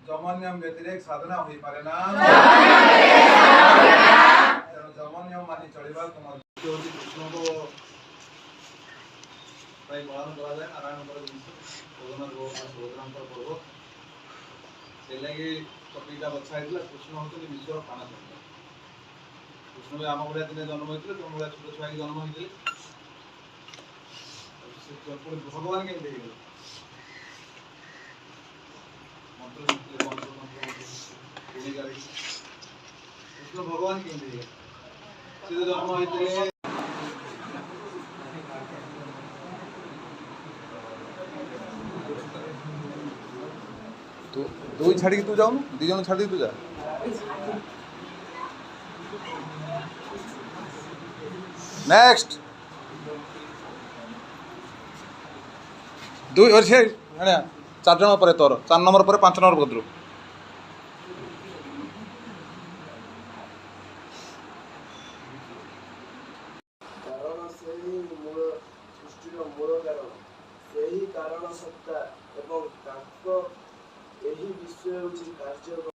जमनियम व्यतिरेक साधना होई पारे ना जमनियम मानि चलिबा तुम कृष्ण को प्राय पालन करा जाए नारायण पर्व से लगे टपिकटा बछा कृष्ण होती विश्व प्राणचंद्र कृष्ण भी आम भाया दिन जन्म होते तुम भाया छोट छुआ जन्म होते भगवान के कृष्ण भगवान के जन्म होते दो छाड़ी तू जाऊन दी जन छाड़ी तू जा नेक्स्ट दुई और छे चार जन पर तोर 4 नंबर पर 5 नंबर बदलू कारण से ही मूल सृष्टि मूल कारण से ही कारण सत्ता एवं तांको एही विषय होची कार्य